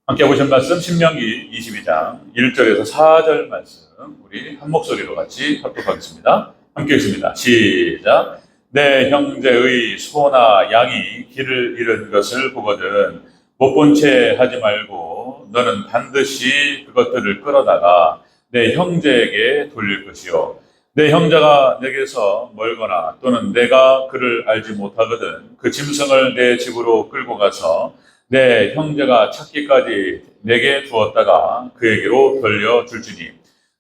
함께 보신 말씀 신명기 22장 1절에서 4절 말씀 우리 한 목소리로 같이 합독하겠습니다. 함께 읽습니다. 시작. 내 형제의 소나 양이 길을 잃은 것을 보거든 못 본 채 하지 말고 너는 반드시 그것들을 끌어다가 내 형제에게 돌릴 것이요. 내 형제가 내게서 멀거나 또는 내가 그를 알지 못하거든 그 짐승을 내 집으로 끌고 가서 내 형제가 찾기까지 내게 두었다가 그에게로 돌려줄지니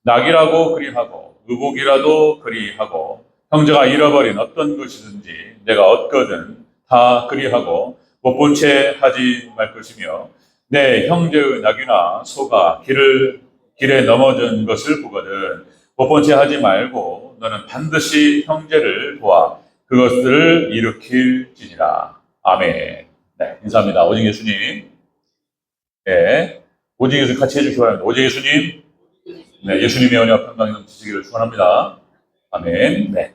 낙이라도 그리하고 의복이라도 그리하고 형제가 잃어버린 어떤 것이든지 내가 얻거든 다 그리하고 못 본 채 하지 말 것이며 내 형제의 낙이나 소가 길에 넘어진 것을 보거든 못 본 채 하지 말고 너는 반드시 형제를 도와 그것들을 일으킬지니라. 아멘. 네, 인사합니다. 오직 예수님. 네, 오직 예수 같이 해주시기 바랍니다. 오직 예수님. 네, 예수님의 은혜와 평강이 넘치시기를 축원합니다. 아멘. 네.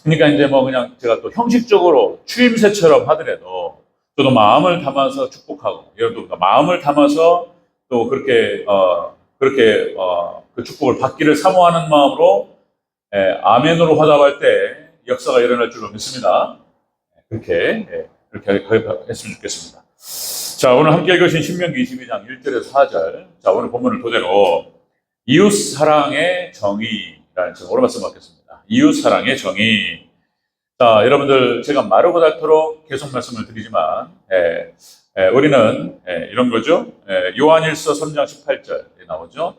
그러니까 이제 뭐 그냥 제가 또 형식적으로 추임새처럼 하더라도 저도 마음을 담아서 축복하고, 여러분도 마음을 담아서 또 그렇게 그 축복을 받기를 사모하는 마음으로 아멘으로 화답할 때 역사가 일어날 줄로 믿습니다. 그렇게 했으면 좋겠습니다. 자, 오늘 함께 읽으신 신명기 22장 1절에서 4절. 자, 오늘 본문을 토대로 이웃 사랑의 정의라는 제목으로 말씀 받겠습니다. 이웃 사랑의 정의. 자, 여러분들 제가 마르고 닳도록 계속 말씀을 드리지만 우리는 이런 거죠. 요한일서 3장 18절에 나오죠.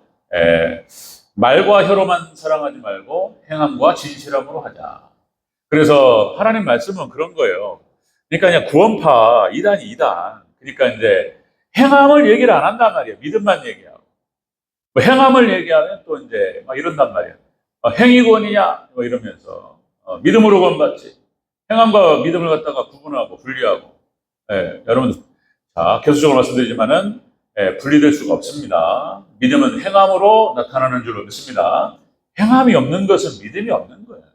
말과 혀로만 사랑하지 말고 행함과 진실함으로 하자. 그래서 하나님 말씀은 그런 거예요. 그러니까 그냥 구원파 2단이 2단. 그러니까 이제 행함을 얘기를 안 한단 말이에요. 믿음만 얘기하고. 뭐 행함을 얘기하면 또 이제 막 이런단 말이에요. 행위 구원이냐? 뭐 이러면서 믿음으로 구원받지. 행함과 믿음을 갖다가 구분하고 분리하고. 여러분, 자, 계속적으로 말씀드리지만은 분리될 수가 없습니다. 믿음은 행함으로 나타나는 줄로 믿습니다. 행함이 없는 것은 믿음이 없는 거예요.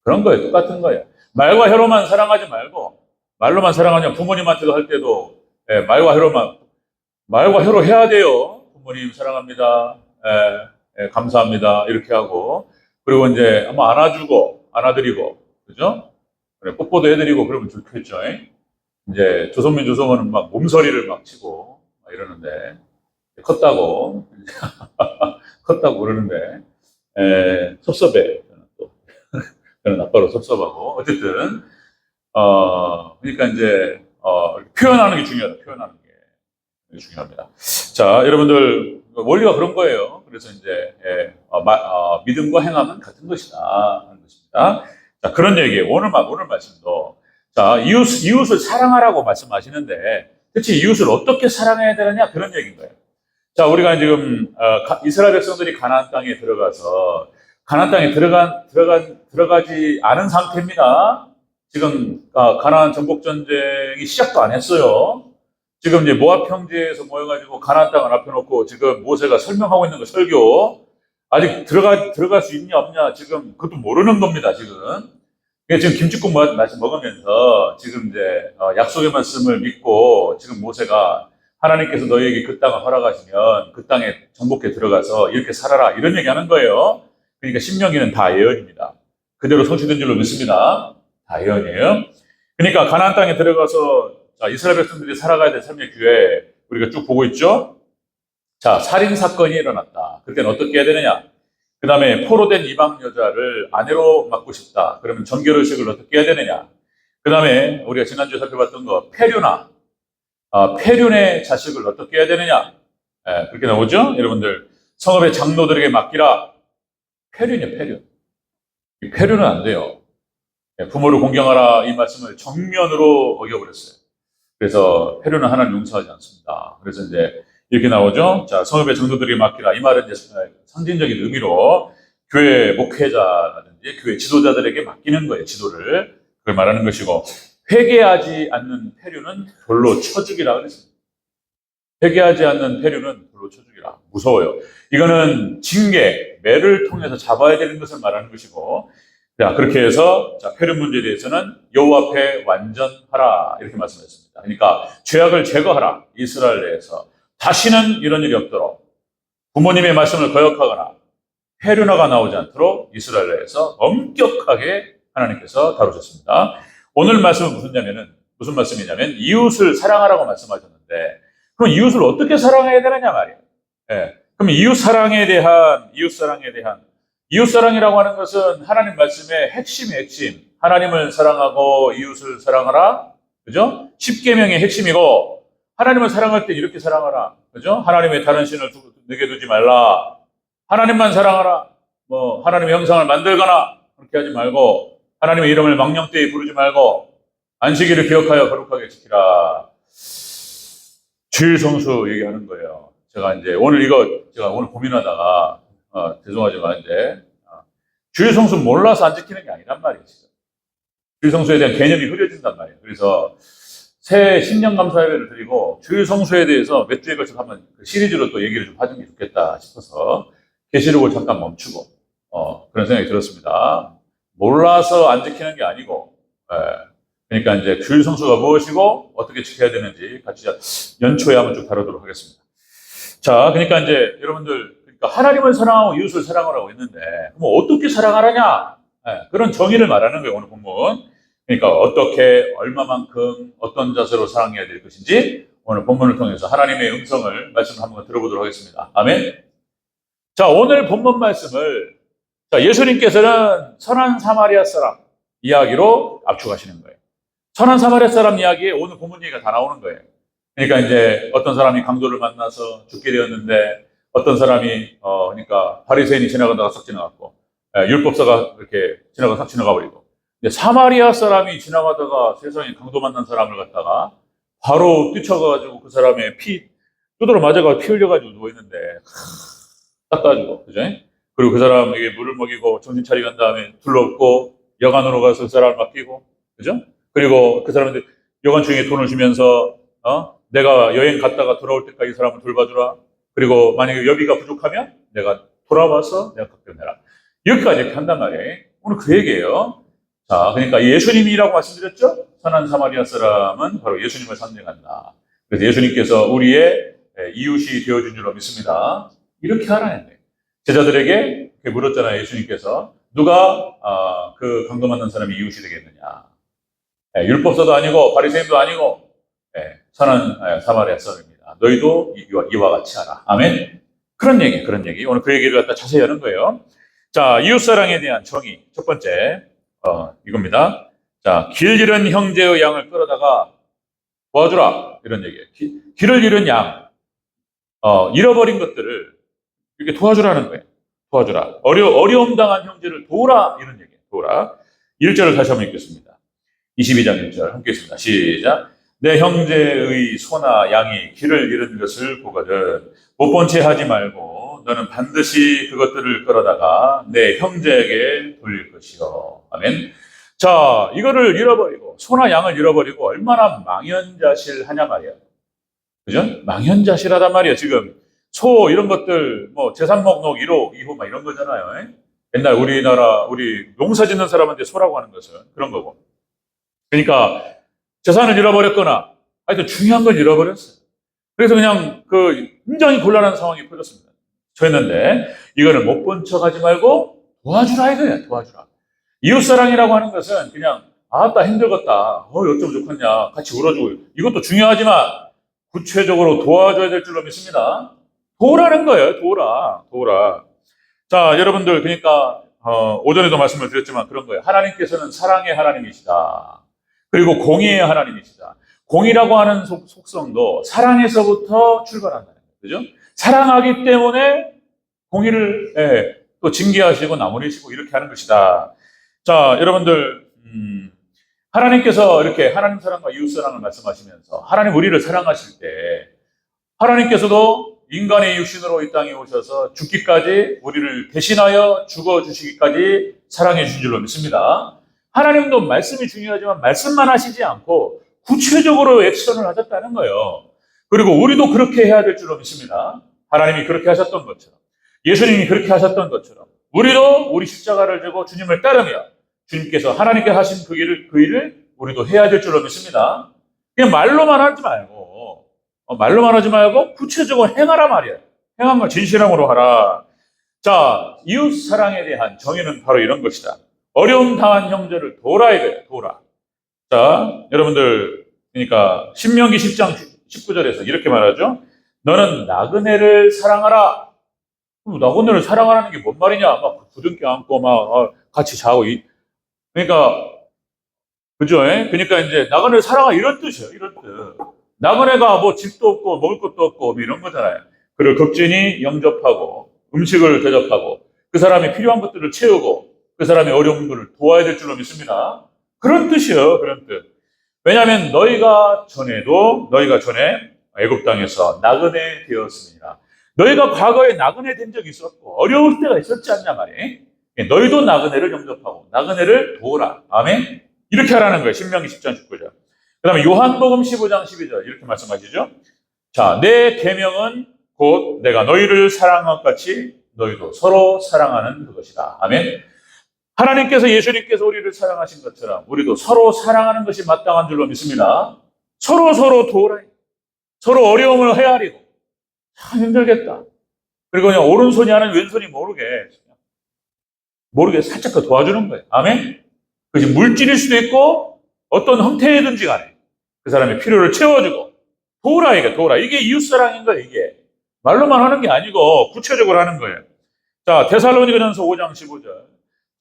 그런 거예요. 똑같은 거예요. 말과 혀로만 사랑하지 말고, 말로만 사랑하냐, 부모님한테도 할 때도, 말과 혀로 해야 돼요. 부모님 사랑합니다. 감사합니다. 이렇게 하고, 그리고 이제 한번 안아드리고, 그죠? 그래, 뽀뽀도 해드리고, 그러면 좋겠죠. 이제 조선은 막 몸서리를 막 치고, 막 이러는데, 컸다고 그러는데, 섭섭해. 저는 아빠로 섭섭하고. 어쨌든, 그러니까 이제, 표현하는 게 중요하다. 표현하는 게 중요합니다. 자, 여러분들, 원리가 그런 거예요. 그래서 이제, 믿음과 행함은 같은 것이다. 하는 것입니다. 자, 그런 얘기예요. 오늘 말씀도. 자, 이웃을 사랑하라고 말씀하시는데, 대체 이웃을 어떻게 사랑해야 되느냐? 그런 얘기인 거예요. 자, 우리가 지금, 이스라엘 백성들이 가나안 땅에 들어가서, 가나안 땅에 들어가지 않은 상태입니다. 지금 가나안 정복 전쟁이 시작도 안 했어요. 지금 이제 모압 평지에서 모여가지고 가나안 땅을 앞에 놓고 지금 모세가 설명하고 있는 거 설교. 아직 들어갈 수 있냐 없냐 지금 그것도 모르는 겁니다. 지금. 지금 김치국 말씀 먹으면서 지금 이제 약속의 말씀을 믿고 지금 모세가 하나님께서 너희에게 그 땅을 허락하시면 그 땅에 정복해 들어가서 이렇게 살아라 이런 얘기하는 거예요. 그러니까 신명기는 다 예언입니다. 그대로 성취된 줄로 믿습니다. 다 예언이에요. 그러니까 가나안 땅에 들어가서 자, 이스라엘 백성들이 살아가야 될 삶의 기회 우리가 쭉 보고 있죠. 자, 살인 사건이 일어났다. 그때는 어떻게 해야 되느냐? 그 다음에 포로된 이방 여자를 아내로 맡고 싶다. 그러면 정결의식을 어떻게 해야 되느냐? 그 다음에 우리가 지난주에 살펴봤던 거 폐륜의 자식을 어떻게 해야 되느냐? 그렇게 나오죠? 여러분들 성읍의 장로들에게 맡기라. 폐륜이에요, 폐륜. 이 폐륜은 안 돼요. 부모를 공경하라 이 말씀을 정면으로 어겨버렸어요. 그래서 폐륜은 하나님 용서하지 않습니다. 그래서 이제 이렇게 나오죠. 자, 성읍의 장로들에게 맡기라. 이 말은 이제 상징적인 의미로 교회 목회자라든지 교회 지도자들에게 맡기는 거예요. 지도를. 그걸 말하는 것이고 회개하지 않는 폐륜은 돌로 쳐 죽이라 그랬습니다. 회개하지 않는 폐륜은 돌로 쳐 죽이라. 무서워요. 이거는 징계, 매를 통해서 잡아야 되는 것을 말하는 것이고 자, 그렇게 해서 자, 폐륜 문제에 대해서는 여호와 앞에 완전하라 이렇게 말씀했습니다. 그러니까 죄악을 제거하라. 이스라엘 내에서 다시는 이런 일이 없도록 부모님의 말씀을 거역하거나 페륜화가 나오지 않도록 이스라엘에서 엄격하게 하나님께서 다루셨습니다. 오늘 말씀은 무슨 말씀이냐면 이웃을 사랑하라고 말씀하셨는데 그럼 이웃을 어떻게 사랑해야 되느냐 말이에요. 예. 그럼 이웃사랑이라고 하는 것은 하나님 말씀의 핵심. 하나님을 사랑하고 이웃을 사랑하라. 그죠? 십계명의 핵심이고 하나님을 사랑할 때 이렇게 사랑하라. 그죠? 하나님의 다른 신을 내게 두지 말라. 하나님만 사랑하라. 하나님의 형상을 만들거나 그렇게 하지 말고 하나님의 이름을 망령되이 부르지 말고 안식일을 기억하여 거룩하게 지키라. 주일 성수 얘기하는 거예요. 제가 오늘 고민하다가 죄송하지만 주일 성수 몰라서 안 지키는 게 아니란 말이에요. 주일 성수에 대한 개념이 흐려진단 말이에요. 그래서 새 신년 감사예배를 드리고 주일 성수에 대해서 몇 주에 걸쳐서 한번 시리즈로 또 얘기를 좀 하는 게 좋겠다 싶어서 계시록을 잠깐 멈추고 그런 생각이 들었습니다. 몰라서 안 지키는 게 아니고 그러니까 이제 주일 성수가 무엇이고 어떻게 지켜야 되는지 같이 연초에 한번 쭉 다루도록 하겠습니다. 자, 그러니까 이제 여러분들 하나님을 사랑하고 이웃을 사랑하라고 했는데 그럼 어떻게 사랑하라냐? 그런 정의를 말하는 거예요, 오늘 본문. 그러니까 어떻게, 얼마만큼, 어떤 자세로 사랑해야 될 것인지 오늘 본문을 통해서 하나님의 음성을 말씀을 한번 들어보도록 하겠습니다. 아멘. 자, 오늘 본문 말씀을 예수님께서는 선한 사마리아 사람 이야기로 압축하시는 거예요. 선한 사마리아 사람 이야기에 오늘 본문 얘기가 다 나오는 거예요. 그러니까 이제 어떤 사람이 강도를 만나서 죽게 되었는데 어떤 사람이 그러니까 바리새인이 지나가다가 싹 지나갔고 율법사가 이렇게 싹 지나가 버리고 사마리아 사람이 지나가다가 세상에 강도 만난 사람을 갖다가 바로 뛰쳐가지고 그 사람의 두드러 맞아가지고 피 흘려가지고 누워있는데 닦아주고 그죠? 그리고 그 사람에게 물을 먹이고 정신 차리고 난 다음에 둘러엎고 여관으로 가서 그 사람을 맡기고 그죠? 그리고 그 사람한테 여관 중에 돈을 주면서 내가 여행 갔다가 돌아올 때까지 이 사람을 돌봐주라. 그리고 만약에 여비가 부족하면 내가 돌아와서 내가 갚여내라. 여기까지 이렇게 한단 말이에요. 오늘 그 얘기예요. 자, 그러니까 예수님이라고 말씀드렸죠? 선한 사마리아 사람은 바로 예수님을 상징한다. 그래서 예수님께서 우리의 이웃이 되어준 줄로 믿습니다. 이렇게 하라는 거예요. 제자들에게 이렇게 물었잖아요. 예수님께서 누가 그 강도 만난 사람이 이웃이 되겠느냐? 율법서도 아니고 바리새인도 아니고 선한 사마리아 사람입니다. 너희도 이와 같이 하라. 아멘. 그런 얘기. 오늘 그 얘기를 갖다 자세히 하는 거예요. 자, 이웃사랑에 대한 정의. 첫 번째, 이겁니다. 자, 길 잃은 형제의 양을 끌어다가 도와주라. 이런 얘기예요. 길을 잃은 양, 잃어버린 것들을 이렇게 도와주라는 거예요. 도와주라. 어려움 당한 형제를 도우라. 이런 얘기예요. 도우라. 1절을 다시 한번 읽겠습니다. 22장 1절 함께 읽습니다. 시작. 내 형제의 소나 양이 길을 잃은 것을 보거든 못 본 채 하지 말고 너는 반드시 그것들을 끌어다가 내 형제에게 돌릴 것이요. 아멘. 자, 이거를 잃어버리고 소나 양을 잃어버리고 얼마나 망연자실하냐 말이야. 그죠? 망연자실하단 말이야. 지금 소 이런 것들 재산 목록 1호, 2호 막 이런 거잖아요. 옛날 우리 농사 짓는 사람한테 소라고 하는 것은 그런 거고. 그러니까 재산을 잃어버렸거나 하여튼 중요한 걸 잃어버렸어요. 그래서 그냥 굉장히 곤란한 상황이 퍼졌습니다. 저였는데 이거는 못 본 척 하지 말고 도와주라 이거야. 도와주라. 이웃사랑이라고 하는 것은 그냥 아따 힘들겠다. 어쩌면 좋겠냐. 같이 울어주고 이것도 중요하지만 구체적으로 도와줘야 될 줄로 믿습니다. 도우라는 거예요. 도우라. 자, 여러분들 그러니까 오전에도 말씀을 드렸지만 그런 거예요. 하나님께서는 사랑의 하나님이시다. 그리고 공의의 하나님이시다. 공의라고 하는 속성도 사랑에서부터 출발한다는 거죠. 그죠? 사랑하기 때문에 공의를 또 징계하시고 나무리시고 이렇게 하는 것이다. 자, 여러분들 하나님께서 이렇게 하나님 사랑과 이웃 사랑을 말씀하시면서 하나님 우리를 사랑하실 때 하나님께서도 인간의 육신으로 이 땅에 오셔서 죽기까지 우리를 대신하여 죽어주시기까지 사랑해 주신 줄로 믿습니다. 하나님도 말씀이 중요하지만 말씀만 하시지 않고 구체적으로 액션을 하셨다는 거예요. 그리고 우리도 그렇게 해야 될 줄로 믿습니다. 하나님이 그렇게 하셨던 것처럼 예수님이 그렇게 하셨던 것처럼 우리도 우리 십자가를 지고 주님을 따르며 주님께서 하나님께 하신 그 일을 우리도 해야 될 줄로 믿습니다. 그냥 말로만 하지 말고 말로만 하지 말고 구체적으로 행하라 말이야. 행한 걸 진실함으로 하라. 자, 이웃 사랑에 대한 정의는 바로 이런 것이다. 어려움 당한 형제를 도라 이거야. 도라. 자, 여러분들 그러니까 신명기 10장 19절에서 이렇게 말하죠. 너는 나그네를 사랑하라. 나그네를 사랑하라는 게 뭔 말이냐? 막 부둥켜 안고 막 같이 자고 그러니까 그죠? 그러니까 이제 나그네를 사랑하라 이런 뜻이에요. 이런 뜻. 나그네가 뭐 집도 없고 먹을 것도 없고 뭐 이런 거잖아요. 그를 극진히 영접하고 음식을 대접하고 그 사람이 필요한 것들을 채우고 그 사람의 어려운 것을 도와야 될 줄로 믿습니다. 그런 뜻이에요. 그런 뜻. 왜냐하면 너희가 전에 애굽 땅에서 나그네 되었습니다. 너희가 과거에 나그네 된 적이 있었고 어려울 때가 있었지 않냐 말이에요. 너희도 나그네를 영접하고 나그네를 도우라. 아멘. 이렇게 하라는 거예요. 신명기 10장 19절. 그 다음에 요한복음 15장 12절 이렇게 말씀하시죠. 자, 내 계명은 곧 내가 너희를 사랑한 것 같이 너희도 서로 사랑하는 그것이다. 아멘. 하나님께서 예수님께서 우리를 사랑하신 것처럼 우리도 서로 사랑하는 것이 마땅한 줄로 믿습니다. 서로 도우라. 서로 어려움을 헤아리고 참 힘들겠다. 그리고 그냥 오른손이 하는 왼손이 모르게 살짝 더 도와주는 거예요. 아멘. 그것이 물질일 수도 있고 어떤 형태든지 간에 그 사람의 필요를 채워주고 도우라 이게 도우라. 이게 이웃사랑인 거예요. 이게 말로만 하는 게 아니고 구체적으로 하는 거예요. 자, 데살로니가전서 5장 15절.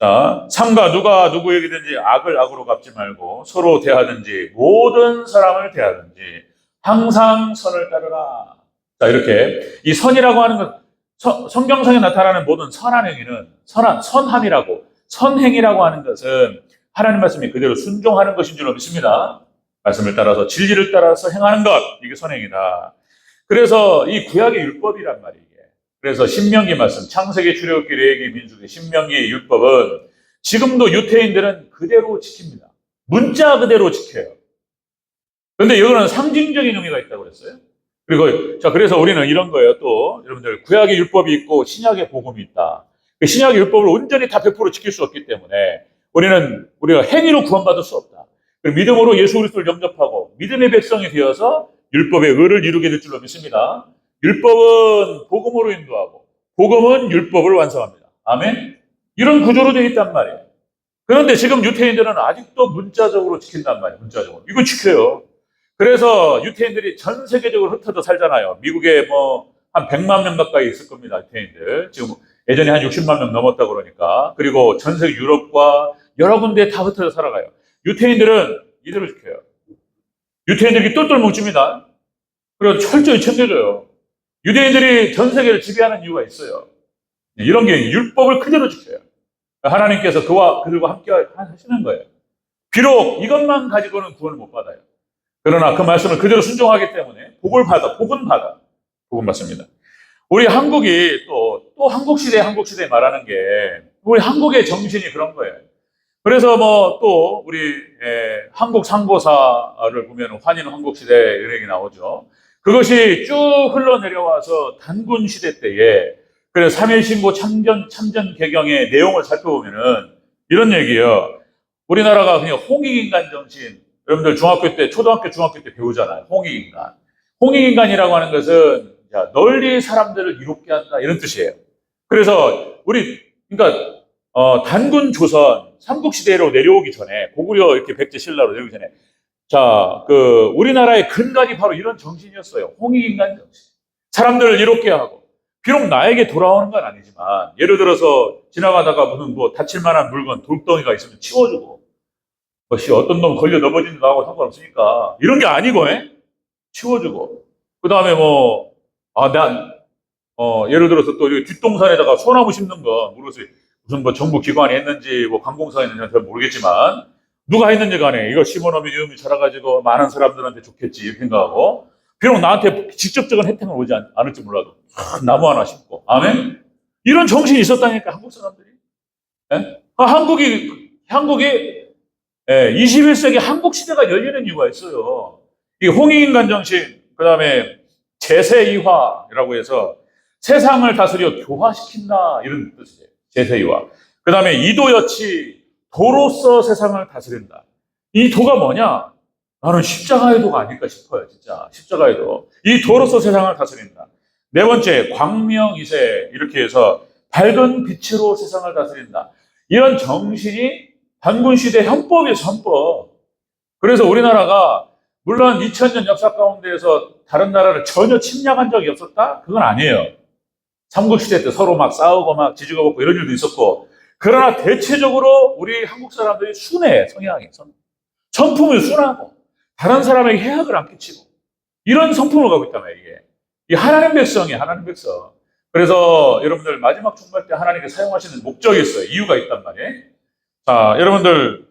자, 삼가 누가 누구에게든지 악을 악으로 갚지 말고 서로 대하든지 모든 사람을 대하든지 항상 선을 따르라. 자, 이렇게 이 선이라고 하는 것 성경상에 나타나는 모든 선한 행위는 선함이라고 선행이라고 하는 것은 하나님 말씀이 그대로 순종하는 것인 줄로 믿습니다. 말씀을 따라서 진리를 따라서 행하는 것 이게 선행이다. 그래서 이 구약의 율법이란 말이에요. 그래서 신명기 말씀, 창세기, 출애굽기, 레위기, 민수기, 신명기 율법은 지금도 유태인들은 그대로 지킵니다. 문자 그대로 지켜요. 그런데 이거는 상징적인 의미가 있다고 그랬어요. 그리고 자 그래서 우리는 이런 거예요. 또 여러분들 구약의 율법이 있고 신약의 복음이 있다. 그 신약의 율법을 온전히 다 100% 지킬 수 없기 때문에 우리가 행위로 구원받을 수 없다. 믿음으로 예수 그리스도를 영접하고 믿음의 백성이 되어서 율법의 의를 이루게 될 줄로 믿습니다. 율법은 복음으로 인도하고 복음은 율법을 완성합니다. 아멘. 이런 구조로 되어 있단 말이에요. 그런데 지금 유태인들은 아직도 문자적으로 지킨단 말이에요. 문자적으로. 이거 지켜요. 그래서 유태인들이 전 세계적으로 흩어져 살잖아요. 미국에 한 100만 명 가까이 있을 겁니다. 유태인들. 지금 예전에 한 60만 명 넘었다고 그러니까. 그리고 전 세계 유럽과 여러 군데에 다 흩어져 살아가요. 유태인들은 이대로 지켜요. 유태인들이 똘똘 뭉칩니다. 그리고 철저히 챙겨줘요. 유대인들이 전 세계를 지배하는 이유가 있어요. 이런 게 율법을 그대로 지켜요. 하나님께서 그들과 함께 하시는 거예요. 비록 이것만 가지고는 구원을 못 받아요. 그러나 그 말씀을 그대로 순종하기 때문에 복은 받습니다. 우리 한국이 또 한국시대 말하는 게 우리 한국의 정신이 그런 거예요. 그래서 또 우리 한국 상고사를 보면 환인 한국시대 이런 게 나오죠. 그것이 쭉 흘러내려와서 단군 시대 때에 그래서 3.1 신고 참전 개경의 내용을 살펴보면은 이런 얘기예요. 우리나라가 그냥 홍익인간 정신, 여러분들 초등학교, 중학교 때 배우잖아요. 홍익인간. 홍익인간이라고 하는 것은 널리 사람들을 이롭게 한다 이런 뜻이에요. 그래서 그러니까 단군 조선 삼국시대로 내려오기 전에 고구려 이렇게 백제 신라로 내려오기 전에 우리나라의 근간이 바로 이런 정신이었어요. 홍익인간 정신. 사람들을 이롭게 하고 비록 나에게 돌아오는 건 아니지만 예를 들어서 지나가다가 무슨 다칠 만한 물건 돌덩이가 있으면 치워주고 어떤 놈 걸려 넘어진 거 하고 상관없으니까 이런 게 아니고 치워주고 그 다음에 예를 들어서 또 뒷동산에다가 소나무 심는 거 모르겠어요. 무슨 정부 기관이 했는지 관공서가 했는지 잘 모르겠지만 누가 했는지 간에 이거 심어놓으면 이음이 자라가지고 많은 사람들한테 좋겠지 이렇게 생각하고 비록 나한테 직접적인 혜택은 오지 않을지 몰라도 나무 하나 심고 아멘? 이런 정신이 있었다니까 한국 사람들이. 한국이 21세기 한국 시대가 열리는 이유가 있어요. 이 홍익인간 정신, 그 다음에 제세이화라고 해서 세상을 다스려 교화시킨다 이런 뜻이에요. 제세이화. 그 다음에 이도여치 도로서 세상을 다스린다. 이 도가 뭐냐? 나는 십자가의 도가 아닐까 싶어요, 진짜. 십자가의 도. 이 도로서 세상을 다스린다. 네 번째, 광명이세. 이렇게 해서 밝은 빛으로 세상을 다스린다. 이런 정신이 단군시대 헌법이었어, 헌법. 그래서 우리나라가 물론 2000년 역사 가운데에서 다른 나라를 전혀 침략한 적이 없었다? 그건 아니에요. 삼국시대 때 서로 막 싸우고 막 지지고 볶고 이런 일도 있었고. 그러나 대체적으로 우리 한국 사람들이 순해, 성향이. 성품이 순하고, 다른 사람에게 해악을 안 끼치고, 이런 성품을 갖고 있단 말이에요, 이게. 이 하나님 백성이에요, 하나님 백성. 그래서 여러분들 마지막 종말 때 하나님께 사용하시는 목적이 있어요. 이유가 있단 말이에요. 자, 여러분들,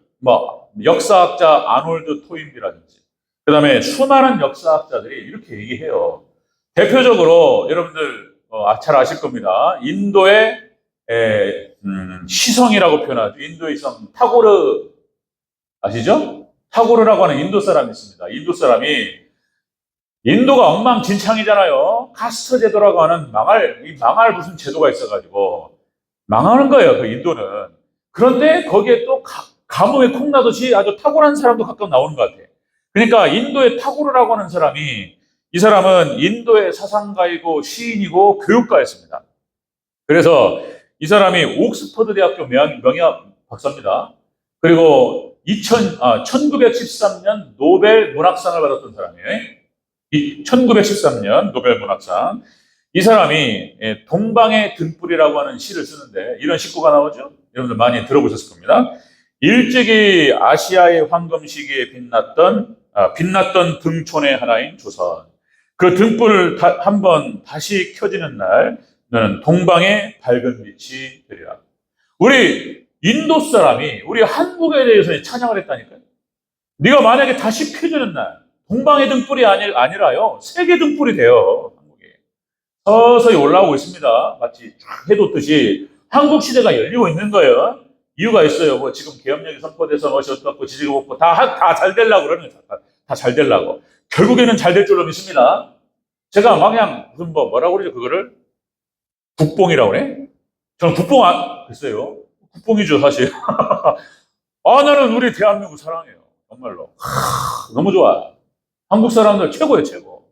역사학자 아놀드 토인비라든지, 그 다음에 수많은 역사학자들이 이렇게 얘기해요. 대표적으로 여러분들 잘 아실 겁니다. 인도의 시성이라고 표현하죠. 인도의 성 타고르 아시죠? 타고르라고 하는 인도 사람이 있습니다. 인도 사람이 인도가 엉망진창이잖아요. 카스트 제도라고 하는 망할 무슨 제도가 있어가지고 망하는 거예요. 그 인도는. 그런데 거기에 또 가뭄에 콩나듯이 아주 탁월한 사람도 가끔 나오는 것 같아요. 그러니까 인도의 타고르라고 하는 사람이 이 사람은 인도의 사상가이고 시인이고 교육가였습니다. 그래서 이 사람이 옥스퍼드 대학교 명예학 박사입니다. 그리고 1913년 노벨 문학상을 받았던 사람이에요. 1913년 노벨 문학상. 이 사람이 동방의 등불이라고 하는 시를 쓰는데 이런 식구가 나오죠? 여러분들 많이 들어보셨을 겁니다. 일찍이 아시아의 황금 시기에 빛났던 등촌의 하나인 조선. 그 등불을 한번 다시 켜지는 날 너는 동방의 밝은 빛이 되리라. 우리 인도 사람이 우리 한국에 대해서 찬양을 했다니까요. 네가 만약에 다시 켜지는 날 동방의 등불이 아니라요. 세계 등불이 돼요. 한국에. 서서히 올라오고 있습니다. 마치 쫙 해돋듯이 한국 시대가 열리고 있는 거예요. 이유가 있어요. 뭐 지금 계엄령이 선포돼서 멋이 어떻고 지지고 볶고 다 잘 되려고 그러는 거예요. 다 잘 되려고. 결국에는 잘 될 줄로 믿습니다. 제가 그냥 무슨 뭐라고 그러죠 그거를? 국뽕이라고 그래? 저는 국뽕 글쎄요. 국뽕이죠 사실. 나는 우리 대한민국 사랑해요. 정말로. 너무 좋아. 한국 사람들 최고예요, 최고.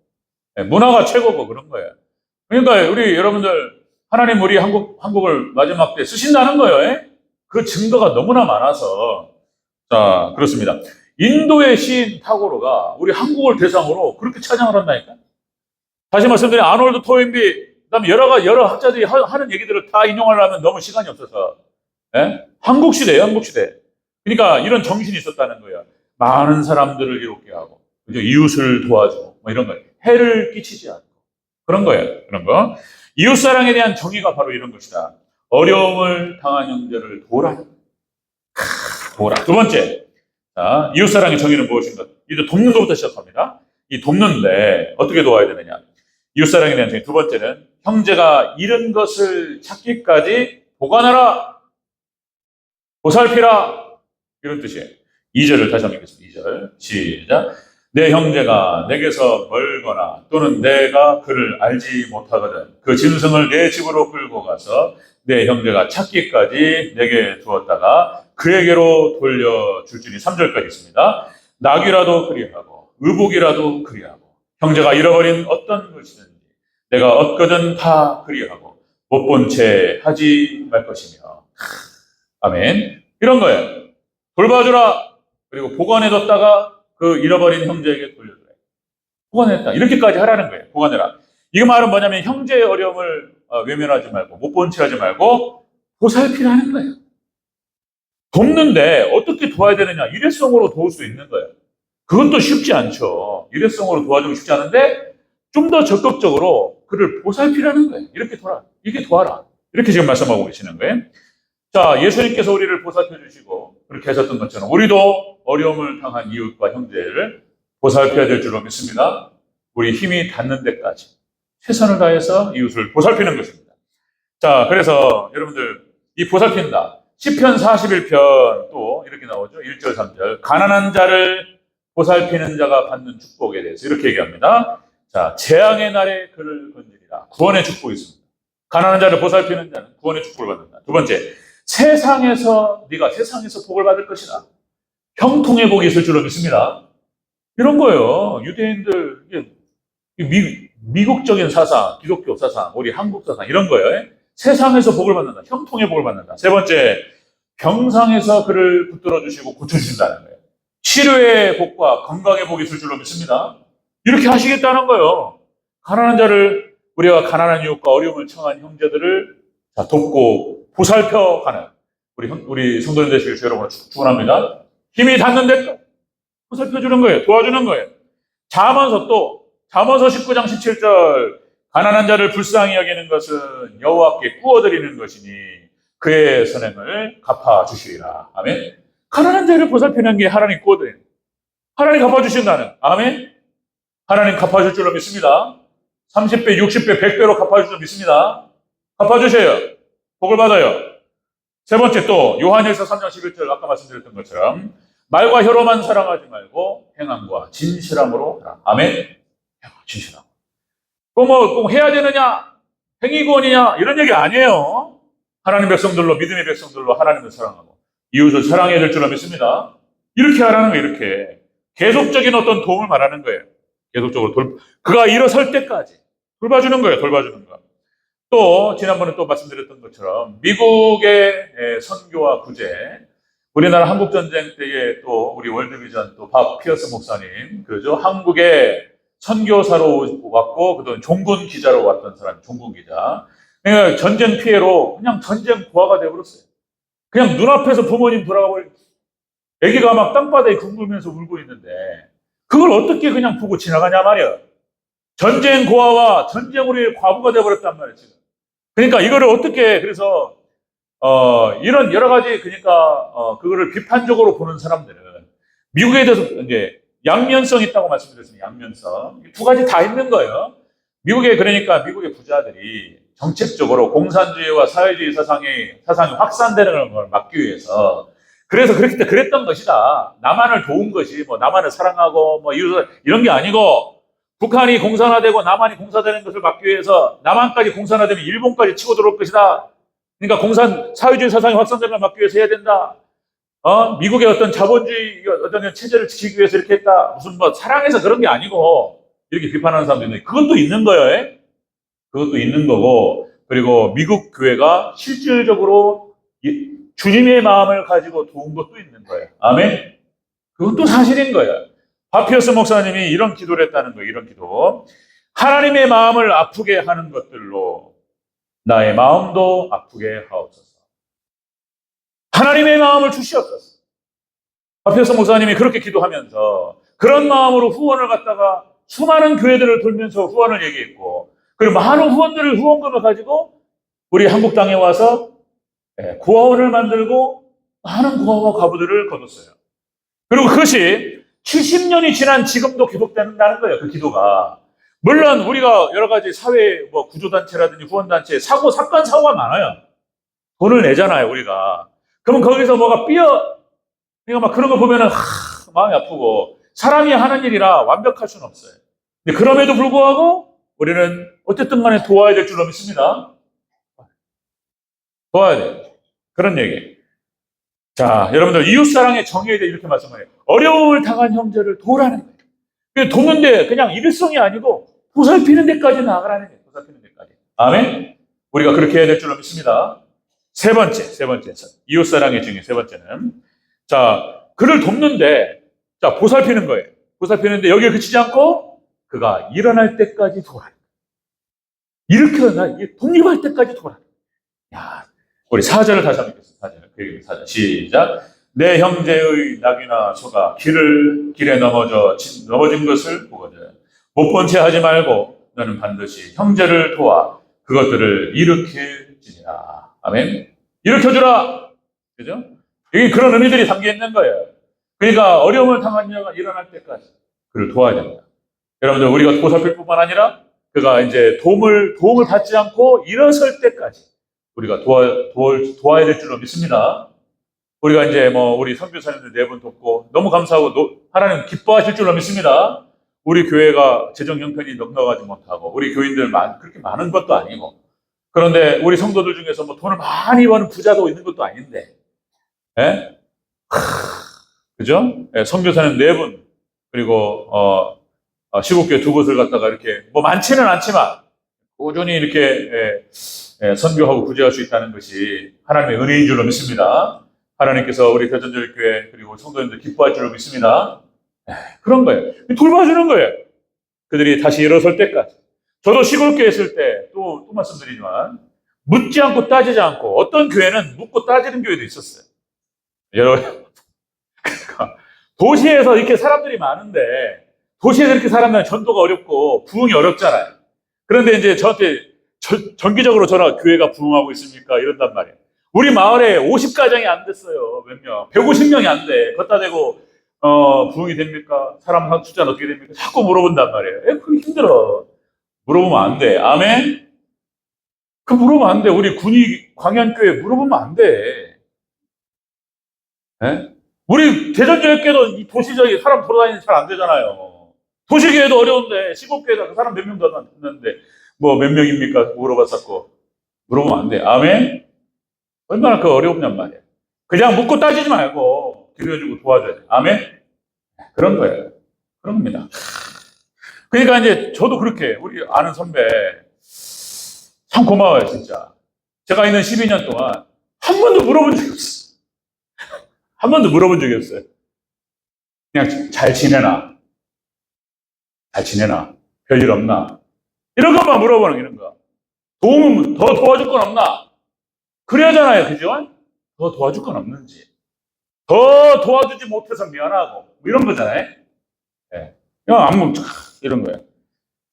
네, 문화가 최고고 그런 거예요. 그러니까 우리 여러분들 하나님 우리 한국을 마지막 때 쓰신다는 거예요. 그 증거가 너무나 많아서. 자, 그렇습니다. 인도의 시인 타고르가 우리 한국을 대상으로 그렇게 찬양을 한다니까. 다시 말씀드리면 아놀드 토인비, 그다음에 여러 학자들이 하는 얘기들을 다 인용하려면 너무 시간이 없어서. 예? 한국 시대예요, 한국 시대. 그러니까 이런 정신이 있었다는 거예요. 많은 사람들을 이롭게 하고, 그죠? 이웃을 도와주고, 이런 거예요. 해를 끼치지 않고. 그런 거예요, 그런 거. 이웃사랑에 대한 정의가 바로 이런 것이다. 어려움을 당한 형제를 도우라. 도우라. 두 번째. 자, 이웃사랑의 정의는 무엇인가? 이제 돕는 것부터 시작합니다. 이 돕는데 어떻게 도와야 되느냐? 이웃사랑에 대한 정의. 두 번째는 형제가 잃은 것을 찾기까지 보관하라. 보살피라. 이런 뜻이에요. 2절을 다시 한번 읽겠습니다. 2절. 시작. 내 형제가 내게서 멀거나 또는 내가 그를 알지 못하거든 그 짐승을 내 집으로 끌고 가서 내 형제가 찾기까지 내게 두었다가 그에게로 돌려줄지니 3절까지 있습니다. 낙이라도 그리하고 의복이라도 그리하고 형제가 잃어버린 어떤 것이든지 내가 얻거든 다 그리하고 못 본 채 하지 말 것이며. 아멘. 이런 거예요. 돌봐주라. 그리고 보관해뒀다가 그 잃어버린 형제에게 돌려줘요. 보관했다. 이렇게까지 하라는 거예요. 보관해라. 이 말은 뭐냐면 형제의 어려움을 외면하지 말고 못 본 채 하지 말고 보살피라는 거예요. 돕는데 어떻게 도와야 되느냐. 일회성으로 도울 수 있는 거예요. 그것도 쉽지 않죠. 일회성으로 도와주기 쉽지 않은데 좀 더 적극적으로 그를 보살피라는 거예요. 이렇게 도와라. 이렇게 지금 말씀하고 계시는 거예요. 자, 예수님께서 우리를 보살펴 주시고 그렇게 하셨던 것처럼 우리도 어려움을 당한 이웃과 형제를 보살펴야 될 줄로 믿습니다. 우리 힘이 닿는 데까지 최선을 다해서 이웃을 보살피는 것입니다. 자, 그래서 여러분들 이 보살핀다. 시편 41편 또 이렇게 나오죠. 1절 3절. 가난한 자를 보살피는 자가 받는 축복에 대해서 이렇게 얘기합니다. 자, 재앙의 날에 그를 건지리라. 구원의 축복이 있습니다. 가난한 자를 보살피는 자는 구원의 축복을 받는다. 두 번째, 네가 세상에서 복을 받을 것이다. 형통의 복이 있을 줄로 믿습니다. 이런 거예요. 유대인들, 미국적인 사상, 기독교 사상, 우리 한국 사상, 이런 거예요. 세상에서 복을 받는다. 형통의 복을 받는다. 세 번째, 병상에서 그를 붙들어 주시고 고쳐주신다는 거예요. 치료의 복과 건강의 복이 있을 줄로 믿습니다. 이렇게 하시겠다는 거예요. 가난한 자를, 우리가 가난한 이웃과 어려움을 청한 형제들을 돕고 보살펴 가는 우리 성도님 되시길 주 여러분을 축원합니다. 힘이 닿는 데까지 보살펴 주는 거예요. 도와주는 거예요. 잠언서 19장 17절, 가난한 자를 불쌍히 여기는 것은 여호와께 구워드리는 것이니 그의 선행을 갚아주시리라. 아멘. 가난한 자를 보살피는 게 하나님 구워드리는, 하나님 갚아주신다는, 아멘. 하나님 갚아줄 줄로 믿습니다. 30배, 60배, 100배로 갚아줄 줄 믿습니다. 갚아주셔요. 복을 받아요. 세 번째, 또 요한일서 3장 11절, 아까 말씀드렸던 것처럼 말과 혀로만 사랑하지 말고 행함과 진실함으로 하라. 아멘. 진실함. 꼭 해야 되느냐, 행위권이냐, 이런 얘기 아니에요. 하나님 백성들로, 믿음의 백성들로 하나님을 사랑하고 이웃을 사랑해야 될 줄로 믿습니다. 이렇게 하라는 거예요. 이렇게 계속적인 어떤 도움을 말하는 거예요. 계속적으로 그가 일어설 때까지 돌봐주는 거예요. 돌봐주는 거. 또 지난번에 또 말씀드렸던 것처럼 미국의 선교와 구제, 우리나라 한국전쟁 때에 또 우리 월드비전 또 박 피어스 목사님, 그죠? 한국에 선교사로 왔고, 그다음 종군 기자로 왔던 사람, 종군 기자. 그러니까 전쟁 피해로 그냥 전쟁 고아가 되어버렸어요. 그냥 눈앞에서 부모님 돌아가 버린, 아기가 막 땅바닥에 굶으면서 울고 있는데, 그걸 어떻게 그냥 보고 지나가냐 말이야. 전쟁 고아와 전쟁으로의 과부가 되어버렸단 말이야, 지금. 그러니까 이거를 어떻게, 그래서, 이런 여러 가지, 그러니까, 그거를 비판적으로 보는 사람들은 미국에 대해서 이제 양면성이 있다고 말씀드렸습니다. 양면성. 두 가지 다 있는 거예요. 그러니까 미국의 부자들이 정책적으로 공산주의와 사회주의 사상이 확산되는 걸 막기 위해서, 그래서 그랬던 것이다. 남한을 도운 것이, 남한을 사랑하고, 이런 게 아니고, 북한이 공산화되고 남한이 공산화되는 것을 막기 위해서 남한까지 공산화되면 일본까지 치고 들어올 것이다. 그러니까 사회주의 사상이 확산되는 걸 막기 위해서 해야 된다. 미국의 어떤 자본주의 어떤 체제를 지키기 위해서 이렇게 했다. 무슨 사랑해서 그런 게 아니고, 이렇게 비판하는 사람도 있는데, 그것도 있는 거예요. 그것도 있는 거고, 그리고 미국 교회가 실질적으로 주님의 마음을 가지고 도운 것도 있는 거예요. 아멘? 그것도 사실인 거예요. 바피어스 목사님이 이런 기도를 했다는 거예요. 이런 기도. 하나님의 마음을 아프게 하는 것들로 나의 마음도 아프게 하옵소서. 하나님의 마음을 주시옵소서. 바피어스 목사님이 그렇게 기도하면서 그런 마음으로 후원을 갖다가 수많은 교회들을 돌면서 후원을 얘기했고, 그리고 많은 후원금을 가지고 우리 한국 땅에 와서 고아원을 만들고 많은 고아와 과부들을 거뒀어요. 그리고 그것이 70년이 지난 지금도 계속된다는 거예요. 그 기도가. 물론 우리가 여러 가지 사회 구조단체라든지 후원단체 사건 사고가 많아요. 돈을 내잖아요, 우리가. 그러면 거기서 그러니까 막 그런 거 보면은 마음이 아프고, 사람이 하는 일이라 완벽할 수는 없어요. 근데 그럼에도 불구하고 우리는 어쨌든 간에 도와야 될 줄로 믿습니다. 도와야 돼요. 그런 얘기. 자, 여러분들, 이웃사랑의 정의에 대해 이렇게 말씀해요. 어려움을 당한 형제를 도우라는 거예요. 돕는데 그냥 일성이 아니고 보살피는 데까지 나아가라는 거예요. 보살피는 데까지. 아멘? 우리가 그렇게 해야 될 줄로 믿습니다. 세 번째. 이웃사랑의 정의 세 번째는, 자, 그를 돕는데, 자, 보살피는 거예요. 보살피는데 여기에 그치지 않고 그가 일어날 때까지 도우라는 거예요. 독립할 때까지 도우라는 거예요. 야, 우리 4절을 다시 한번 읽겠습니다. 4절. 시작. 내 형제의 낙이나 소가 길에 넘어진 것을 보거든 못 본 채 하지 말고 너는 반드시 형제를 도와 그것들을 일으킬지니라. 아멘. 일으켜주라. 그죠? 여기 그런 의미들이 담겨 있는 거예요. 그러니까 어려움을 당한 자가 일어날 때까지 그를 도와야 됩니다. 여러분들, 우리가 보살필 뿐만 아니라 그가 이제 도움을 받지 않고 일어설 때까지 우리가 도와야 될 줄로 믿습니다. 우리가 이제 우리 선교사님들 4분 돕고 너무 감사하고 하나님 기뻐하실 줄로 믿습니다. 우리 교회가 재정 형편이 넉넉하지 못하고 우리 교인들 그렇게 많은 것도 아니고, 그런데 우리 성도들 중에서 돈을 많이 버는 부자도 있는 것도 아닌데, 그죠? 선교사님 4분 그리고 시국교회 두 곳을 갖다가 이렇게 뭐 많지는 않지만 꾸준히 이렇게 선교하고 구제할 수 있다는 것이 하나님의 은혜인 줄로 믿습니다. 하나님께서 우리 대전절교회 그리고 성도님들 기뻐할 줄로 믿습니다. 그런 거예요. 돌봐주는 거예요. 그들이 다시 일어설 때까지. 저도 시골교회 있을 때 또 말씀드리지만 묻지 않고 따지지 않고 어떤 교회는 묻고 따지는 교회도 있었어요. 여러분 도시에서 이렇게 사람들이 많은데 도시에서 이렇게 사람들은 전도가 어렵고 부흥이 어렵잖아요. 그런데 이제 저한테 정기적으로 전화 교회가 부흥하고 있습니까? 이런단 말이에요. 우리 마을에 50가정이 안 됐어요. 몇 명. 150명이 안 돼. 걷다 대고 부흥이 됩니까? 사람 숫자는 어떻게 됩니까? 자꾸 물어본단 말이에요. 그게 힘들어. 물어보면 안 돼. 아멘? 그 물어보면 안 돼. 우리 군위 광연교회 물어보면 안 돼. 예? 우리 대전교회도 이 도시적인 사람 돌아다니는 잘 안 되잖아요. 도시교회도 어려운데 시골교회도 그 사람 몇 명도 안 됐는데 뭐 몇 명입니까? 물어봤었고 물어보면 안 돼. 아멘? 얼마나 그 어렵냔 말이에요. 그냥 묻고 따지지 말고 기도해주고 도와줘야 돼. 아멘? 그런 거예요. 그런 겁니다. 그러니까 이제 저도 그렇게 우리 아는 선배 참 고마워요 진짜. 제가 있는 12년 동안 한 번도 물어본 적이 없어요. 한 번도 물어본 적이 없어요. 그냥 잘 지내나? 잘 지내나? 별일 없나? 이런 것만 물어보는 이런 거. 도움은 더 도와줄 건 없나? 그래야잖아요, 그죠? 더 도와줄 건 없는지. 더 도와주지 못해서 미안하고 뭐 이런 거잖아요. 네. 그냥 아무 이런 거예요.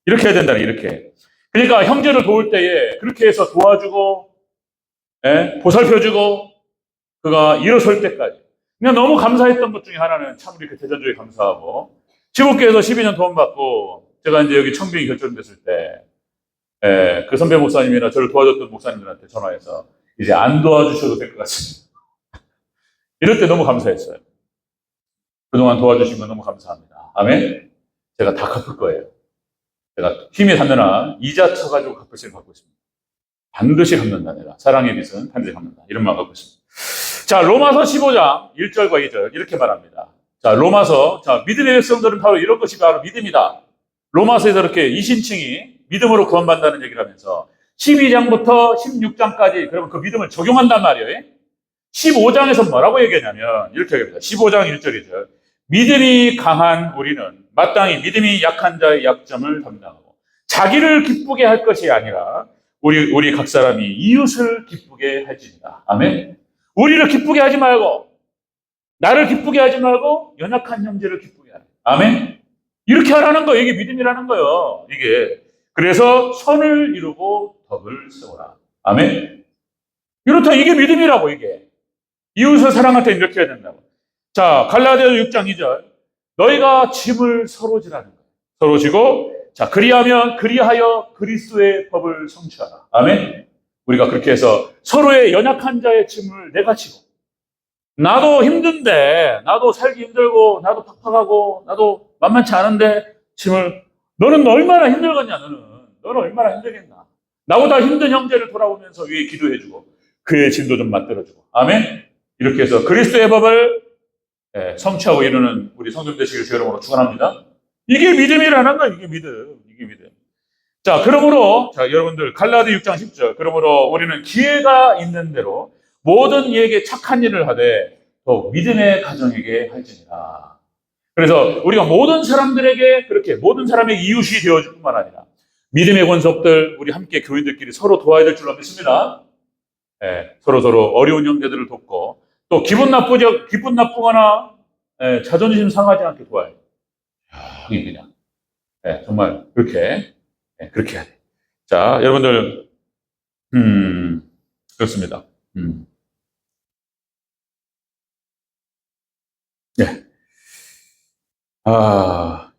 이렇게 해야 된다는 이렇게. 그러니까 형제를 도울 때에 그렇게 해서 도와주고 보살펴주고 그가 일어설 때까지. 그냥 너무 감사했던 것 중에 하나는 참 우리 그 대전교회 감사하고 지목교에서 12년 도움받고 제가 이제 여기 청빙이 결정됐을 때 그 선배 목사님이나 저를 도와줬던 목사님들한테 전화해서 이제 안 도와주셔도 될 것 같습니다. 이럴 때 너무 감사했어요. 그동안 도와주신 건 너무 감사합니다. 아멘? 제가 다 갚을 거예요. 제가 힘이 닿느나 이자 쳐가지고 갚을 생각 갖고 있습니다. 반드시 갚는다 내가. 사랑의 빚은 반드시 갚는다. 이런 마음 갖고 있습니다. 자, 로마서 15장 1절과 2절 이렇게 말합니다. 자, 로마서 믿음의 백성들은 바로 이런 것이 바로 믿음이다. 로마서에서 이렇게 이신층이 믿음으로 구원받는다는 얘기를 하면서 12장부터 16장까지 그러면 그 믿음을 적용한단 말이에요. 15장에서 뭐라고 얘기하냐면 이렇게 얘기합니다. 15장 1절 2절 믿음이 강한 우리는 마땅히 믿음이 약한 자의 약점을 담당하고 자기를 기쁘게 할 것이 아니라 우리 각 사람이 이웃을 기쁘게 할지니라. 아멘. 우리를 기쁘게 하지 말고 나를 기쁘게 하지 말고 연약한 형제를 기쁘게 하라. 아멘. 이렇게 하라는 거 이게 믿음이라는 거예요. 이게 그래서 선을 이루고 덕을 세워라. 아멘. 이렇다 이게 믿음이라고 이게 이웃을 사랑할 때 이렇게 해야 된다고. 자, 갈라디아서 6장 2절 너희가 짐을 서로 지라는 거예요. 서로 지고 자 그리하여 그리스도의 법을 성취하라. 아멘. 우리가 그렇게 해서 서로의 연약한 자의 짐을 내가 지고 나도 힘든데 나도 살기 힘들고 나도 팍팍하고 나도 만만치 않은데 짐을 너는 얼마나 힘들겠냐 너는 얼마나 힘들겠나 나보다 힘든 형제를 돌아보면서 위에 기도해주고 그의 짐도 좀 맞들어주고 아멘. 이렇게 해서 그리스도의 법을 성취하고 이루는 우리 성도들 되시길 주 이름으로 축원합니다. 이게 믿음이라는 거야. 이게 믿음. 자, 그러므로 여러분들 갈라디 6장 10절 그러므로 우리는 기회가 있는 대로 모든 이에게 착한 일을 하되 또 믿음의 가정에게 할지니라. 그래서 우리가 모든 사람들에게 그렇게 모든 사람의 이웃이 되어줄 뿐만 아니라 믿음의 권속들 우리 함께 교인들끼리 서로 도와야 될 줄로 믿습니다. 서로 어려운 형제들을 돕고 또 기분 나쁘거나 자존심 상하지 않게 도와야 돼요. 이게 그냥 정말 그렇게 해야 돼. 자, 여러분들 그렇습니다.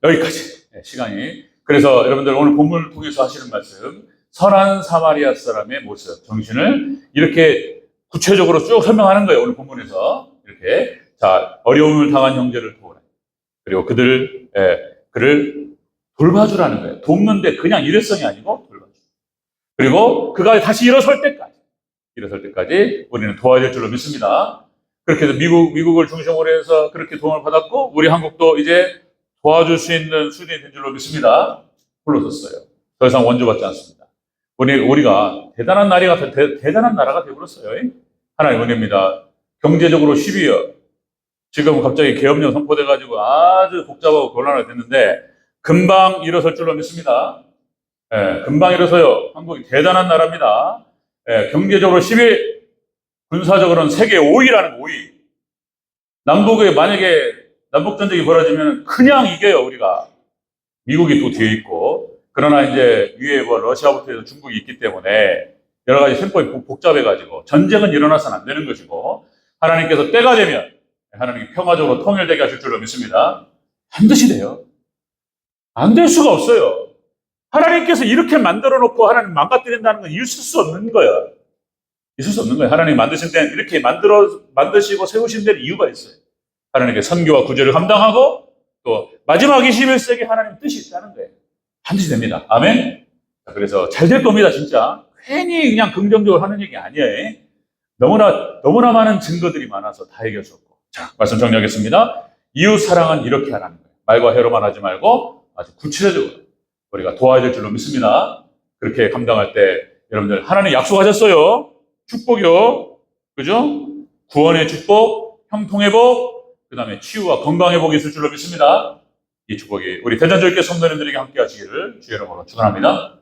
여기까지 시간이. 그래서 여러분들 오늘 본문을 통해서 하시는 말씀 선한 사마리아 사람의 모습, 정신을 이렇게 구체적으로 쭉 설명하는 거예요. 오늘 본문에서 이렇게 자 어려움을 당한 형제를 도우라. 그리고 그를 돌봐주라는 거예요. 돕는데 그냥 일회성이 아니고 돌봐주. 그리고 그가 다시 일어설 때까지 우리는 도와야 될 줄로 믿습니다. 그렇게 해서 미국을 중심으로 해서 그렇게 도움을 받았고 우리 한국도 이제 도와줄 수 있는 수준이 된 줄로 믿습니다. 불러섰어요. 더 이상 원조받지 않습니다. 우리가 대단한 나라가 되어버렸어요. 하나님 은혜입니다. 경제적으로 10위요. 지금 갑자기 계엄령 선포돼가지고 아주 복잡하고 곤란하게 됐는데 금방 일어설 줄로 믿습니다. 예, 금방 일어서요. 한국이 대단한 나라입니다. 예, 경제적으로 10위, 군사적으로는 세계 5위라는 5위. 남북에 만약에 남북전쟁이 벌어지면 그냥 이겨요, 우리가. 미국이 또 뒤에 있고. 그러나 이제 위에 뭐 러시아부터 해서 중국이 있기 때문에 여러 가지 셈법이 복잡해가지고 전쟁은 일어나서는 안 되는 것이고 하나님께서 때가 되면 하나님이 평화적으로 통일되게 하실 줄로 믿습니다. 반드시 돼요. 안 될 수가 없어요. 하나님께서 이렇게 만들어 놓고 하나님 망가뜨린다는 건 있을 수 없는 거예요. 있을 수 없는 거예요. 하나님 만드신 데는 이렇게 만드시고 세우신 데는 이유가 있어요. 하나님께 선교와 구제를 감당하고 또 마지막 21세기 하나님 뜻이 있다는 거예요. 반드시 됩니다. 아멘. 그래서 잘 될 겁니다, 진짜. 괜히 그냥 긍정적으로 하는 얘기 아니에요. 너무나 많은 증거들이 많아서 다 얘기할 수 없고. 자, 말씀 정리하겠습니다. 이웃 사랑은 이렇게 하라는 거예요. 말과 해로만 하지 말고 아주 구체적으로 우리가 도와야 될 줄로 믿습니다. 그렇게 감당할 때 여러분들 하나님 약속하셨어요. 축복이요. 그죠? 구원의 축복, 형통의 복, 그 다음에 치유와 건강의 복이 있을 줄로 믿습니다. 이 축복이 우리 대전절개 성도님들에게 함께 하시기를 주의 이름으로 축원합니다.